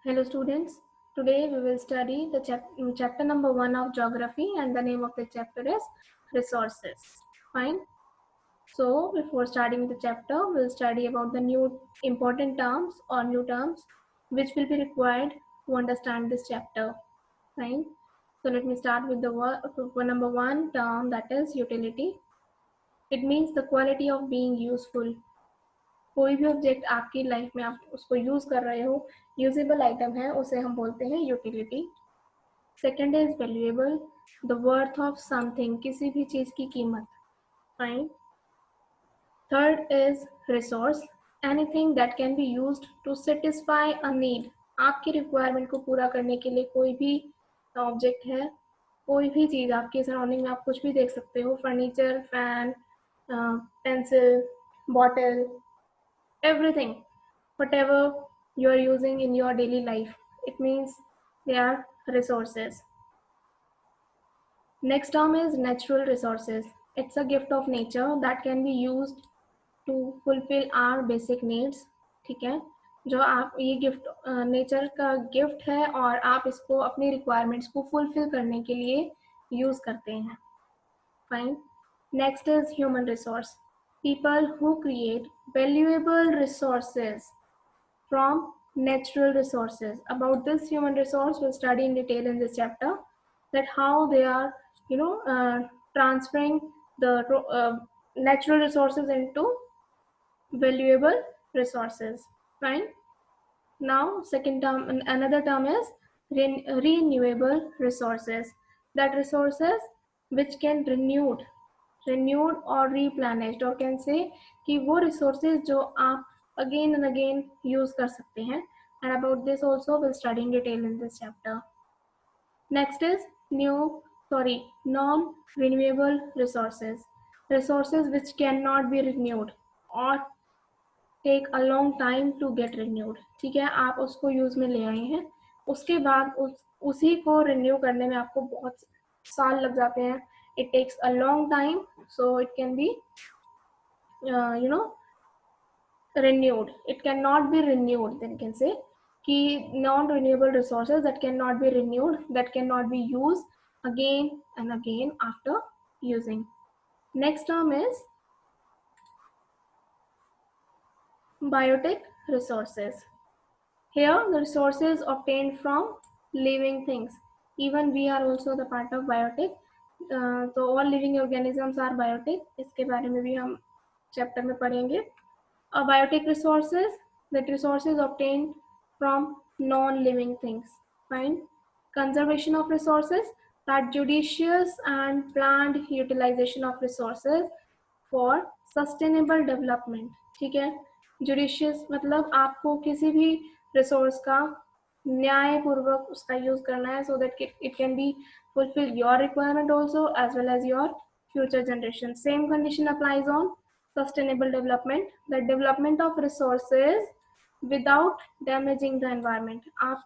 Hello students, today we will study the chapter number 1 of geography, and the name of the chapter is resources. Fine. So before starting the chapter, we'll study about the new important terms or new terms which will be required to understand this chapter. Fine. So let me start with the number 1 term, that is utility. It means the quality of being useful. कोई भी object आपकी life में आप उसको use कर रहे हो, usable item है, उसे हम बोलते हैं utility. Second is valuable, the worth of something, किसी भी चीज की कीमत. Fine. Third is resource, anything that can be used to satisfy a need. आपकी रिक्वायरमेंट को पूरा करने के लिए कोई भी ऑब्जेक्ट है, कोई भी चीज़ आपके सराउंडिंग में आप कुछ भी देख सकते हो, furniture, fan, pencil, bottle, everything, whatever you are using in your daily life, it means they are resources. Next term is natural resources. It's a gift of nature that can be used to fulfill our basic needs. ठीक है, जो आप ये gift nature का gift है और आप इसको अपनी रिक्वायरमेंट्स को फुलफिल करने के लिए यूज करते हैं. Fine. Next is human resource, people who create valuable resources from natural resources. About this human resource, we'll study in detail in this chapter, that how they are, transferring the natural resources into valuable resources. Fine. Now, second term, another term is renewable resources. That resources which can renewed or replenished, or can say कि वो resources जो आप again and again use कर सकते हैं. And about this also we'll study in detail in this chapter. Next is non-renewable resources. Resources which cannot be renewed or take a long time to get renewed. ठीक है, आप उसको use में ले आए हैं, उसके बाद उसी को रिन्यू करने में आपको बहुत साल लग जाते हैं. It takes a long time, so it can be renewed. It cannot be renewed. Then you can say कि non-renewable resources that cannot be renewed, that cannot be used again and again after using. Next term is biotic resources. Here the resources obtained from living things. Even we are also the part of biotic. तो all living organisms are biotic. इसके बारे में भी हम chapter में पढ़ेंगे. Biotic resources, that resources obtained from non-living things. Fine. Conservation of resources, that judicious and planned utilization of resources for sustainable development. ठीक है, judicious मतलब आपको किसी भी रिसोर्स का न्यायपूर्वक उसका यूज करना है, so that it can be fulfill your requirement also as well as your future generation. Same condition applies on sustainable development, the development of resources without damaging the environment. आप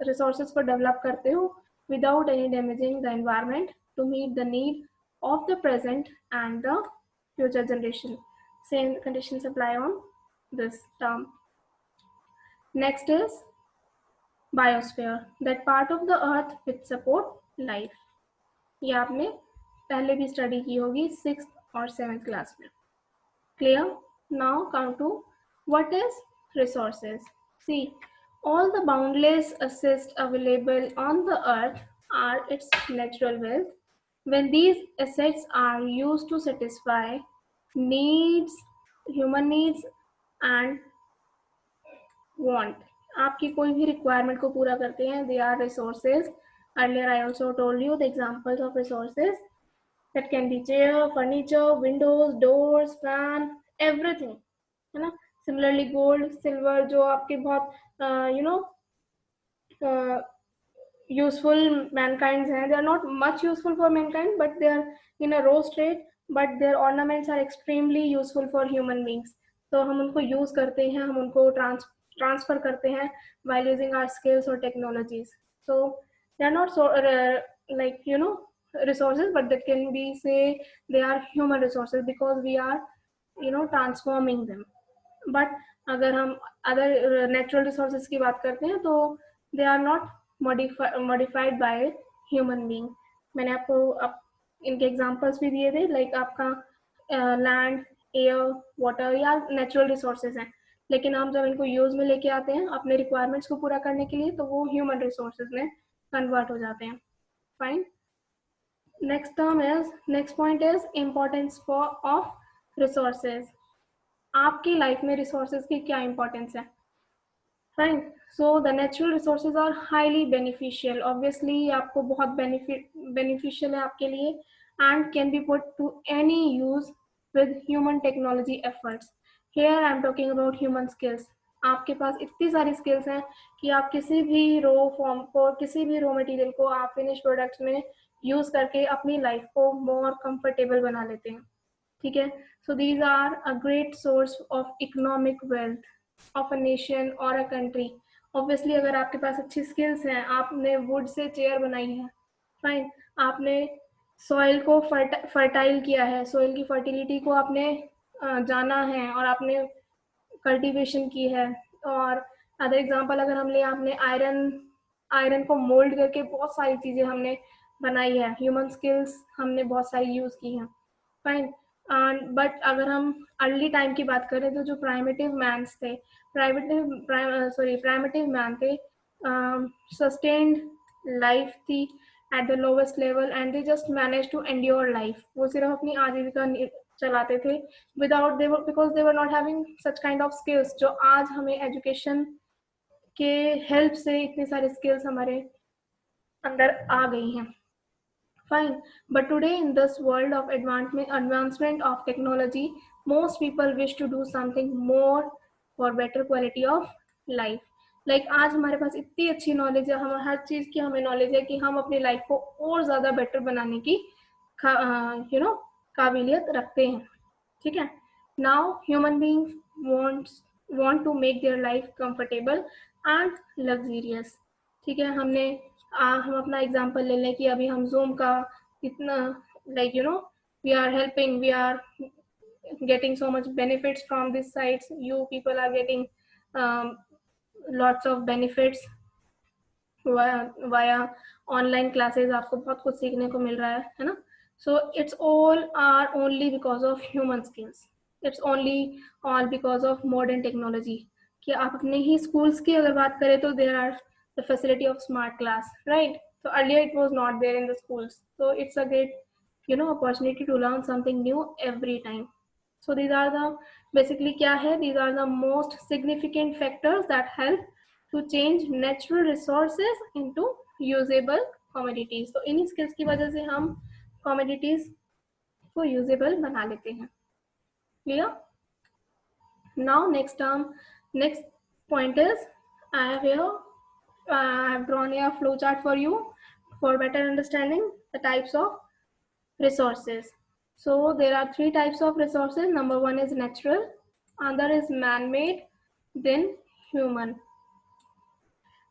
resources को develop करते हो without any damaging the environment to meet the need of the present and the future generation. Same conditions apply on this term. Next is biosphere, that part of the earth which support life. ये आपने पहले भी study की होगी 6th और 7th class में. Clear? Now come to what is resources. See, all the boundless assets available on the earth are its natural wealth. When these assets are used to satisfy needs, human needs and want, आपकी कोई भी requirement को पूरा करते हैं, they are resources. Earlier I also told you the examples of resources. That can be chair, furniture, windows, doors, fan, everything, है ना. Similarly gold, silver, जो आपके बहुत useful mankind हैं, they are not much useful for mankind, but they are in a raw state, but their ornaments are extremely useful for human beings. तो हम उनको use करते हैं, हम उनको ट्रांसफर करते हैं while using our skills or technologies. So they are not so resources, but that can be say they are human resources because we are transforming them. But अगर हम अदर नेचुरल रिसोर्सेज की बात करते हैं तो they are not modified by human being. मैंने आपको इनके एग्जांपल्स भी दिए थे, लाइक आपका लैंड, एयर, वाटर या नेचुरल रिसोर्सेज हैं, लेकिन हम जब इनको यूज में लेके आते हैं अपने रिक्वायरमेंट्स को पूरा करने के लिए, तो वो ह्यूमन रिसोर्सेज में कन्वर्ट हो जाते हैं। Fine. Next point is importance for of resources. आपकी लाइफ में रिसोर्सेज की क्या इंपॉर्टेंस है? Fine. So the natural resources are highly beneficial, obviously आपको बहुत बेनिफिशियल है आपके लिए, and can be put to any use with human technology efforts. Here I am talking about human skills. आपके पास इतनी सारी स्किल्स हैं कि आप किसी भी रो फॉर्म को, किसी भी रो मटेरियल को आप फिनिश प्रोडक्ट्स में यूज करके अपनी लाइफ को मोर कंफर्टेबल बना लेते हैं। ठीक है, so these are a great source of economic wealth of a nation और अ कंट्री। ऑब्वियसली अगर आपके पास अच्छी स्किल्स हैं, आपने वुड से चेयर बनाई है, फाइन, आपने सॉइल को फर्टाइल किया है, सॉइल की फर्टिलिटी को आपने जाना है और आपने कल्टीवेशन की है। और अदर एग्जांपल अगर हम ले, आपने आयरन आयरन को मोल्ड करके बहुत सारी चीज़ें हमने बनाई है, ह्यूमन स्किल्स हमने बहुत सारी यूज़ की हैं। फाइन। बट अगर हम अर्ली टाइम की बात करें तो जो प्राइमेटिव मैन्स थे, प्राइमेटिव मैन थे, सस्टेन्ड लाइफ थी at the lowest level and they just manage to endure life. वो सिर्फ अपनी आजीविका चलाते थे without they because they were not having such kind of skills जो आज हमें एजुकेशन के हेल्प से इतनी सारी स्किल्स हमारे अंदर आ गई हैं। Fine, but today in this world of advancement of technology, most people wish to do something more for better quality of life. Like आज हमारे पास इतनी अच्छी नॉलेज है, हम हर चीज़ की हमें नॉलेज है कि हम अपनी लाइफ को और ज़्यादा बेटर बनाने की काबिलियत रखते हैं। ठीक है, now human beings want to make their life comfortable and luxurious। ठीक है, हम अपना एग्जांपल ले लें कि अभी हम जूम का इतना, like we are helping, we are getting so much benefits from these sites, you people are getting lots of benefits via online classes, आपको बहुत कुछ सीखने को मिल रहा है ना। So it's all are only because of human skills, it's only all because of modern technology. कि आप अपने ही स्कूल्स की अगर बात करें तो there are the facility of smart class, right. So earlier it was not there in the schools, so it's a great opportunity to learn something new every time. So these are the basically क्या है, these are the most significant factors that help to change natural resources into usable commodities। तो इन्हीं skills की वजह से हम commodities को usable बना लेते हैं। Clear? Now next point is I have drawn a flow chart for you for better understanding the types of resources. So there are three types of resources. Number one is natural, other is man-made, then human.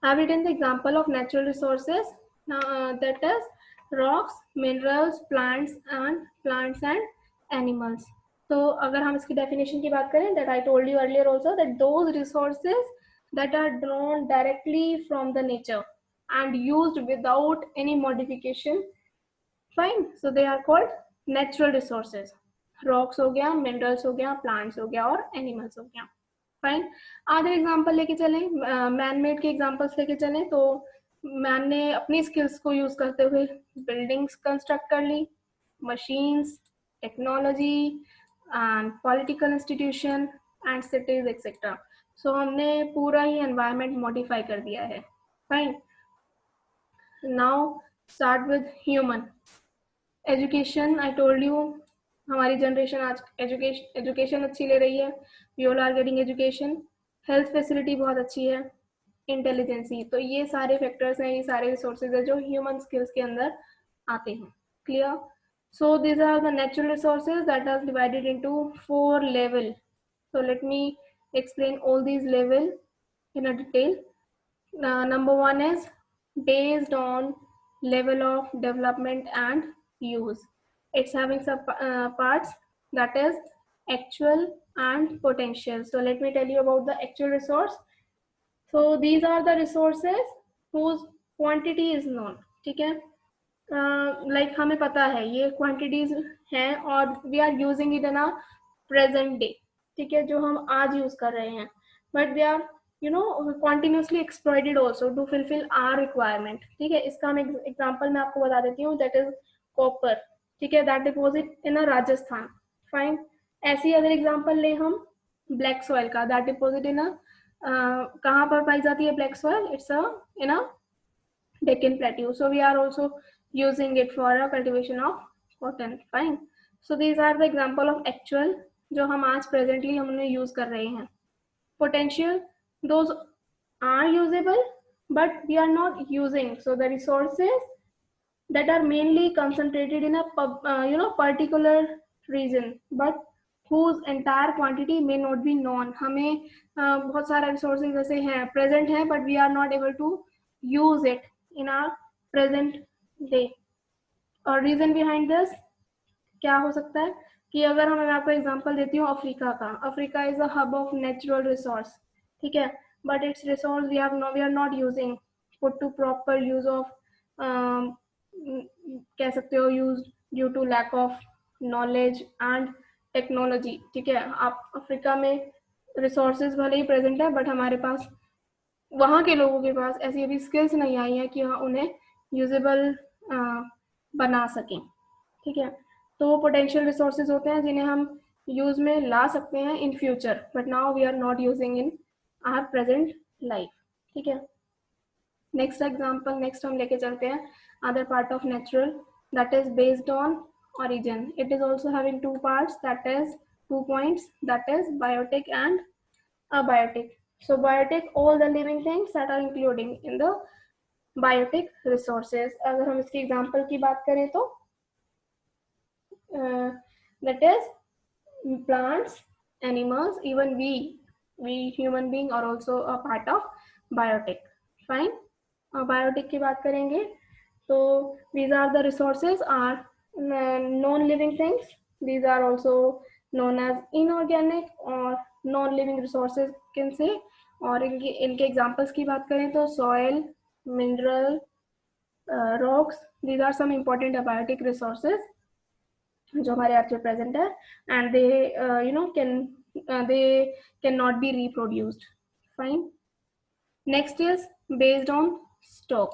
I've written the example of natural resources, that is rocks, minerals, plants and animals. So अगर हम इसकी definition की बात करें, that I told you earlier also, that those resources that are drawn directly from the nature and used without any modification, फाइन, so they are called natural resources. Rocks हो गया, minerals हो गया, प्लांट्स हो गया और एनिमल्स हो गया। फाइन। आधे एग्जांपल लेके चले, मैन मेड के एग्जांपल्स लेके चले, तो मैन ने अपनी स्किल्स को यूज करते हुए बिल्डिंग्स कंस्ट्रक्ट कर ली, machines, technology and political institution and cities etcetera. So हमने पूरा ही एनवायरमेंट मॉडिफाई कर दिया है। Fine. Now start with human education. I told you हमारी जनरेशन आज एजुकेशन अच्छी ले रही है, we all are getting education, health facility बहुत अच्छी है, इंटेलिजेंसी। तो ये सारे फैक्टर्स हैं, ये सारे रिसोर्सेज हैं जो ह्यूमन स्किल्स के अंदर आते हैं। Clear? So this are the natural resources that are divided into 4 level. So let me explain all these level in a detail. Number one is based on level of development and use. It's having some parts, that is actual and potential. So let me tell you about the actual resource. So these are the resources whose quantity is known, ठीक है, like हमें पता है ये quantities हैं और we are using it in a present day, ठीक है, जो हम आज यूज कर रहे हैं, but they are you know continuously exploited also to fulfil our requirement, ठीक है। इसका हम एग्जाम्पल मैं आपको बता देती हूँ, दैट इज कॉपर, ठीक है, that deposit in a Rajasthan, fine. ऐसी अगर एग्जाम्पल ले हम ब्लैक सॉइल का, दैट डिपोजिट इन अ कहाँ पर पाई जाती है black soil, it's a in a Deccan Plateau. So we are also using it for a cultivation of cotton. Fine. So these are the example of actual जो हम आज presently हमने use कर रहे हैं. Potential, those are usable, but we are not using. So the resources that are mainly concentrated in a particular region, but whose entire quantity may not be known. हमें बहुत सारा resources ऐसे हैं present हैं, but we are not able to use it in our present day. और reason behind this क्या हो सकता है कि अगर मैं आपको एग्जांपल देती हूँ अफ्रीका का, Africa is a hub of natural resource, ठीक है, but it's resource we are not using put to proper use of, कह सकते हो use due to lack of knowledge and technology, ठीक है। आप अफ्रीका में रिसोर्सेज भले ही प्रेजेंट है, बट हमारे पास वहाँ के लोगों के पास ऐसी अभी स्किल्स नहीं आई है कि हाँ उन्हें यूजेबल बना सकें, ठीक है। तो वो पोटेंशियल रिसोर्सेज होते हैं जिन्हें हम यूज में ला सकते हैं in future, but now we are not using in our present life, ठीक है। नेक्स्ट एग्जांपल, नेक्स्ट हम लेके चलते हैं other part of natural, that is based on origin. It is also having two parts, that is 2 points, that is biotic and abiotic. So biotic, all the living things that are including in the biotic resources. अगर हम इसकी example की बात करें तो that is plants, animals, even we human being are also a part of biotic. Fine. Biotic की बात करेंगे तो these are the resources are non-living things. These are also known as inorganic or non-living resources can say. और इनके examples की बात करें तो soil, mineral, rocks, these are some important abiotic resources जो हमारे अर्थ में प्रेजेंट है, and they can not be reproduced. Fine. Next is based on stock,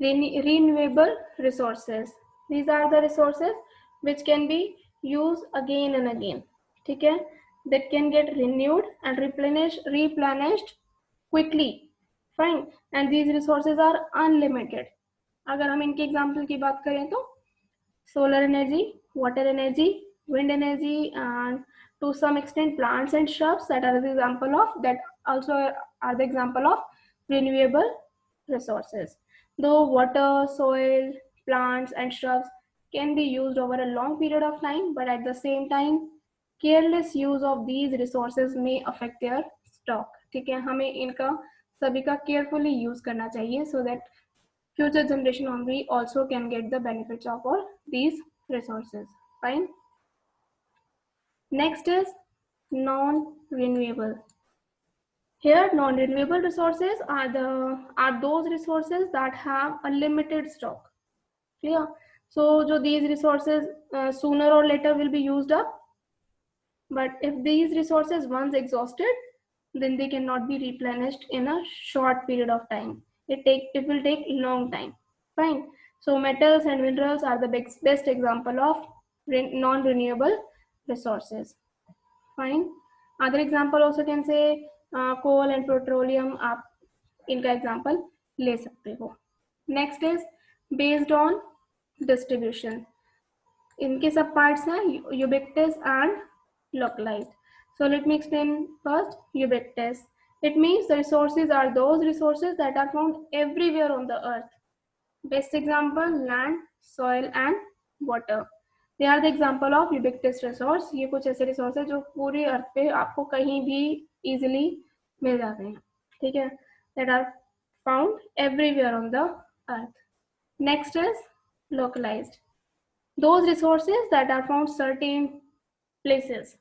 renewable resources. These are the resources which can be used again and again, ठीक है, that can get renewed and replenished quickly. Fine. And these resources are unlimited. अगर हम इनके example की बात करें तो solar energy, water energy, wind energy, and to some extent plants and shrubs that are the example of, that also are the example of renewable resources. Though water, soil, plants and shrubs can be used over a long period of time, but at the same time careless use of these resources may affect their stock, ठीक है। हमें इनका सभी का carefully use करना चाहिए so that future generation only also can get the benefits of all these resources. Fine. Next is non-renewable. Here non-renewable resources are those resources that have a limited stock. Clear? So these resources sooner or later will be used up, but if these resources once exhausted, then they cannot be replenished in a short period of time. It will take long time. Fine. So metals and minerals are the best example of non-renewable resources. Fine. Other example also can say coal and petroleum, आप इनका example ले सकते हो. Next is based on distribution. इनके सब parts हैं ubiquitous and localized. So let me explain first ubiquitous. It means the resources are those resources that are found everywhere on the earth. Best example, land, soil and water. They are the example of ubiquitous resource. ये कुछ ऐसे resource है जो पूरी अर्थ पे आपको कहीं भी easily मिल जाते हैं, ठीक है, that are found everywhere on the earth. Next is localized. Those resources that are found certain places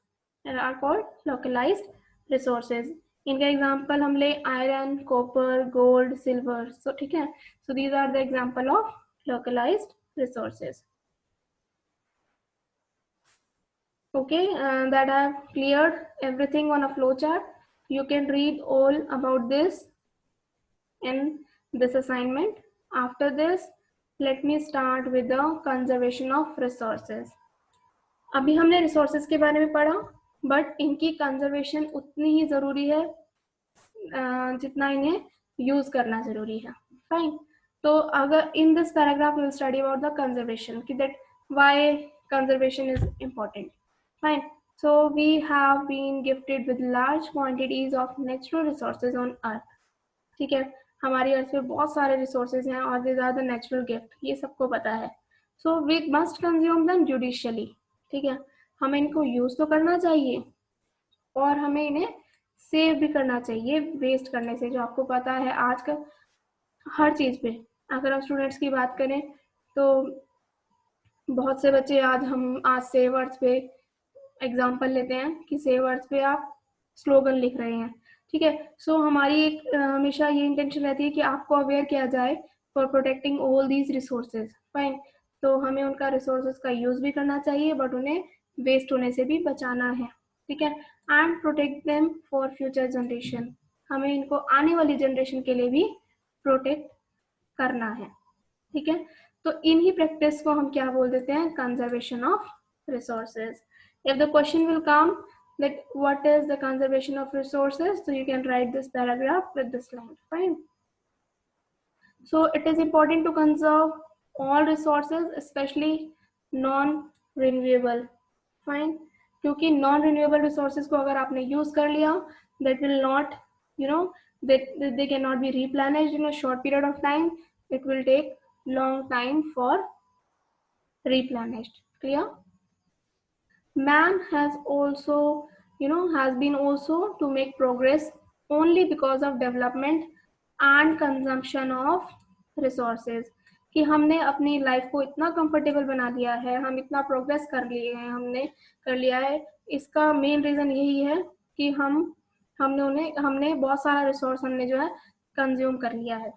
and are called localized resources. इनका एग्जाम्पल हम ले iron, copper, gold, silver, so ठीक है. So these are the example of localized resources. Okay, that I have cleared everything on a flowchart. You can read all about this in this assignment. After this, let me start with the conservation of resources. अभी हमने resources के बारे में पढ़ा, but इनकी conservation उतनी ही ज़रूरी है जितना इन्हें यूज़ करना ज़रूरी है. फाइन. तो अगर in this paragraph will study about the conservation कि that why conservation is important. Fine. So we have been gifted with large quantities of natural resources on earth. ठीक है, हमारी अर्थ पे बहुत सारे रिसोर्सेज हैं और these are the natural gift, ये सबको पता है. So we must consume them judicially. ठीक है, हमें इनको यूज तो करना चाहिए और हमें इन्हें सेव भी करना चाहिए वेस्ट करने से. जो आपको पता है आजकल हर चीज पे, अगर हम स्टूडेंट्स की बात करें तो बहुत से बच्चे आज सेव अर्थ पे एग्जाम्पल लेते हैं कि सेव अर्थ पे आप स्लोगन लिख रहे हैं. ठीक है, सो हमारी एक हमेशा ये इंटेंशन रहती है कि आपको अवेयर किया जाए for protecting all these resources. Fine. तो हमें उनका रिसोर्सेज का यूज भी करना चाहिए बट उन्हें वेस्ट होने से भी बचाना है. ठीक है, and protect them for future generation. हमें इनको आने वाली जनरेशन के लिए भी प्रोटेक्ट करना है. ठीक है, तो इन्हीं प्रैक्टिस को हम क्या बोल देते हैं, conservation of resources. If the question will come that what is the conservation of resources, so you can write this paragraph with this line. Fine. So it is important to conserve all resources, especially non-renewable. Fine. क्योंकि non-renewable resources को अगर आपने use कर लिया, that will not, that they cannot be replenished in a short period of time. It will take long time for replenished. Clear? Man has been also to make progress only because of development and consumption of resources. कि हमने अपनी life को इतना comfortable बना लिया है, हम इतना प्रोग्रेस कर लिए हैं, हमने कर लिया है. इसका मेन रीजन यही है कि हमने बहुत सारा रिसोर्स हमने जो है कंज्यूम कर लिया है.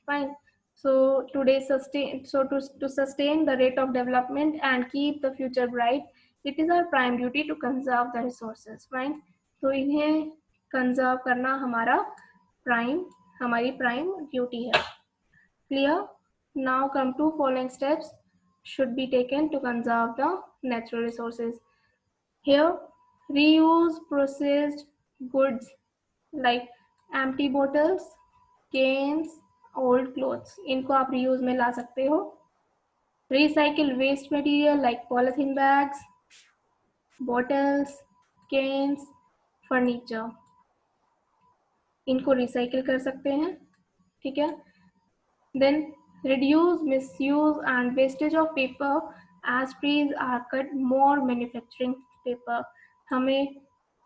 Fine. So to sustain the rate of development and keep the future bright, it is our prime duty to conserve the resources. Fine. तो इन्हें कंजर्व करना हमारी प्राइम ड्यूटी है. Clear? Now come to following steps should be taken to conserve the natural resources. Here, reuse processed goods like empty bottles, cans, old clothes. इनको आप reuse में ला सकते हो. Recycle waste material like polythene bags, bottles, cans, furniture. इनको recycle कर सकते हैं. ठीक है. Then reduce, misuse and wastage of paper as trees are cut more manufacturing paper. हमें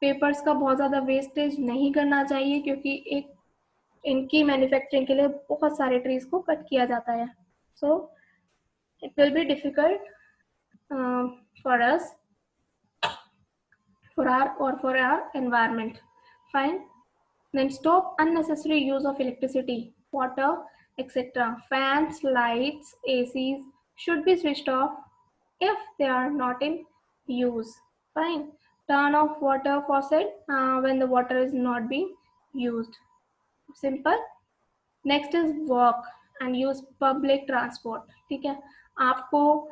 पेपर्स का बहुत ज़्यादा वेस्टेज नहीं करना चाहिए क्योंकि इनकी मैन्युफैक्चरिंग के लिए बहुत सारे ट्रीज को कट किया जाता है. So it will be difficult for us for our environment. Fine. Then stop unnecessary use of electricity, water, etc. Fans, lights, ACs should be switched off if they are not in use. Fine. Turn off water faucet when the water is not being used. Simple. Next is walk and use public transport. ठीक है, आपको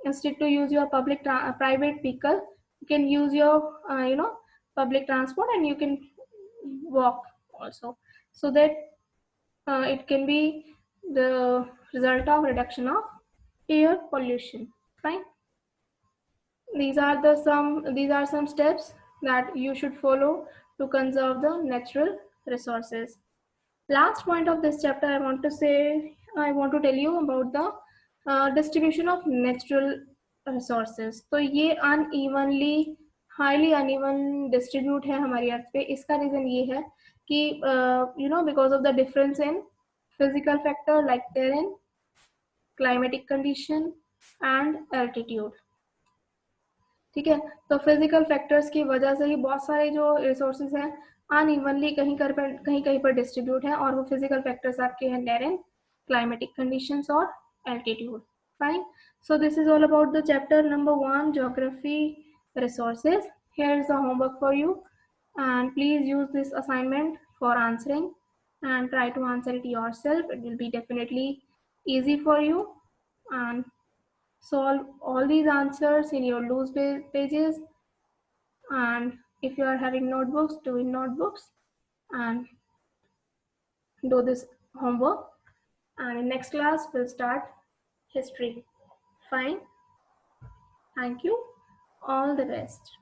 instead to use your private vehicle, you can use your public transport and you can walk also, so that it can be the result of reduction of air pollution. Fine. These are some steps that you should follow to conserve the natural resources. Last point of this chapter, I want to tell you about the distribution of natural resources. तो ये highly uneven distribute है हमारी अर्थ पे. इसका reason ये है कि because of the difference in physical factor like terrain, climatic condition and altitude. ठीक है, तो फिजिकल फैक्टर्स की वजह से ही बहुत सारे जो रिसोर्सेज हैं अनइवनली कहीं कहीं पर डिस्ट्रीब्यूट है, और वो फिजिकल फैक्टर्स आपके हैं टेरेन, क्लाइमेटिक कंडीशंस और altitude. Fine. So this is all about the chapter number 1, geography resources. Here is the homework for you, and please use this assignment for answering and try to answer it yourself. It will be definitely easy for you, and solve all these answers in your loose pages. And if you are having notebooks, do in notebooks and do this homework. And in next class we'll start history. Fine. Thank you. All the best.